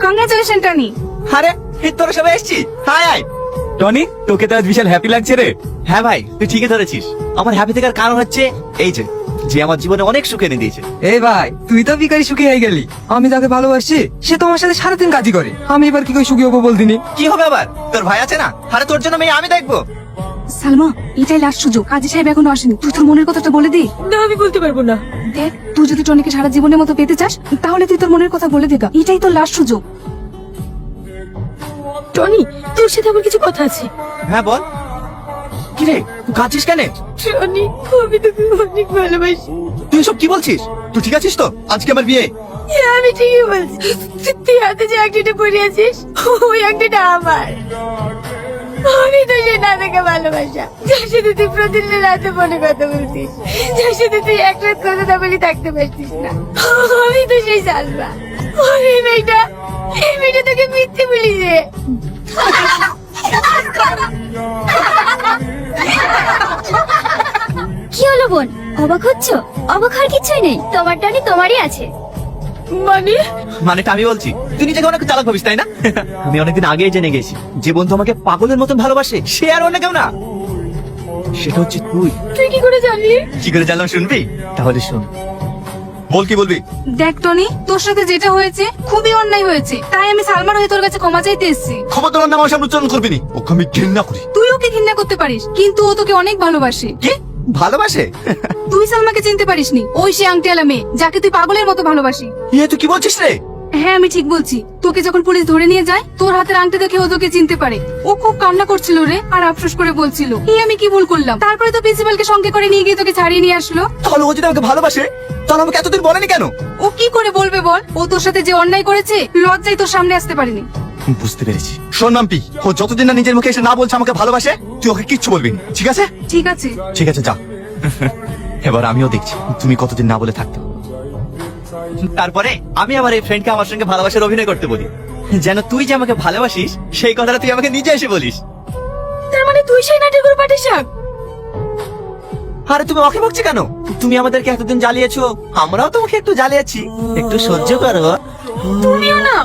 Congratulation Tony. আরে তোরা সবাই এসেছি। হাই হাই টনি, তোকে তো আজ বিশাল হ্যাপি লাগছে রে। হ্যাঁ ভাই, তুই ঠিকই ধরেছিস। আমার হ্যাপি থাকার কারণ হচ্ছে এই যে যে আমার জীবনে অনেক সুখ এনে দিয়েছে। এই ভাই, তুই তো বিকারি সুখী হয়ে গেলি। আমি যাকে ভালোবাসি সে তো আমার সাথে সারাদিন কাজই করে। আমি এবার কি করে সুখী হবো বলদিনি? কি হবে আবার? তোর ভাই আছে না? আরে তোর জন্য মেয়ে আমি দেখবো। সালমা, এটাই লাস্ট সুযোগ। কাজী সাহেব এখনো আসেনি, তুই তোর মনের কথাটা বলে দে। না, আমি বলতে পারবো না। দেখ, তুই যদি টনিকে সারা জীবনের মতো পেতে চাস তাহলে তুই তোর মনের কথা বলে দে। এটাই তোর লাস্ট সুযোগ। টনি, তোর সাথে আমার কিছু কথা আছে। হ্যাঁ বল। কি রে, তুই কাঁদছিস কেন? টনি, আমি তোকে অনেক ভালোবাসি। তুই সব কি বলছিস? তুই ঠিক আছিস তো? আজকে আমার বিয়ে। হ্যাঁ, আমি ঠিকই বলছি। তুই হাতে যে আংটিটা পরে আছিস ওই আংটিটা আমার। আমি তো সে না দেখে ভালোবাসা, যার সাথে তুই প্রতিদিন রাতে ফোনে কথা বলতিস, যার সাথে তুই এক রাত কথা না বলি থাকতে পারতিস না। আমি তো সেই সালমা। আর এই মেয়েটা তোকে মিথ্যে বলিছে। কি হলো বোন, অবাক হচ্ছ? অবাক হওয়ার কিছুই নেই, তোমার টানি তোমারই আছে। মানেটা আমি বলছি, তুই নিজেকে অনেক চালাক ভাবিস তাই না? আমি অনেকদিন আগেই জেনে গেছি যে বন্ধু আমাকে পাগলের মতন ভালোবাসে সে আর অন্য কেউ না, সেটা হচ্ছে তুই। তুই কি করে জানলি? কি করে জানলাম শুনবি? তাহলে শোন। বল, কি বলবি? দেখ টনি, তোর সাথে যেটা হয়েছে খুবই অন্যায় হয়েছে, তাই আমি সালমার হয়ে তোর কাছে ক্ষমা চাইতে এসেছি। খবর তোর নাম আমার সামনে উচ্চারণ করবি নি, ওকে আমি ঘৃণা করি। তুই ওকে ঘৃণা করতে পারিস, কিন্তু ও তোকে অনেক ভালোবাসে। কি ভালোবাসে? তুই সালমাকে চিনতে পারিসনি, ওই সে আংটিওয়ালা মেয়ে যাকে তুই পাগলের মতো ভালোবাসি। তুই কি বলছিস রে? হ্যাঁ, আমি ঠিক বলছি। তোকে যখন পুলিশ ধরে নিয়ে যায়, তোর হাতের আংটি দেখে ও তোকে চিনতে পারে। ও খুব কান্না করছিল রে, আর আফসোস করে বলছিল আমি কি ভুল করলাম। তারপরে তো প্রিন্সিপালকে সঙ্গে করে নিয়ে গিয়ে তোকে ছাড়িয়ে নিয়ে আসলো। তাহলে ও যদি আমাকে ভালোবাসে তাহলে আমাকে এতদিন বলেনি কেন? ও কি করে বলবে বল? ও তোর সাথে যে অন্যায় করেছে, লজ্জায় তোর সামনে আসতে পারিনি। বুঝতে পেরেছি। শোন মাম্পি, ও যতদিন না নিজের মুখে এসে না বলছে আমাকে ভালোবাসে, তুই ওকে কিচ্ছু বলবি না, ঠিক আছে? ঠিক আছে। ঠিক আছে, যা। এবার আমিও দেখছি তুমি কতদিন না বলে থাকতে পারো। তারপরে আমি আমার এই ফ্রেন্ডকে আমার সঙ্গে ভালোবাসার অভিনয় করতে বলি, যেন তুই যে আমাকে ভালোবাসিস সেই কথাটা তুই আমাকে নিজে এসে বলিস। তার মানে তুই সেই নাটকের পাটিসাপ? আরে তুমি ওকে বকছো কেন? তুমি আমাদেরকে এতদিন জ্বালিয়েছো, আমরাও তোমাকে একটু জ্বালিয়েছি, একটু সহ্য করো। তুমিও না।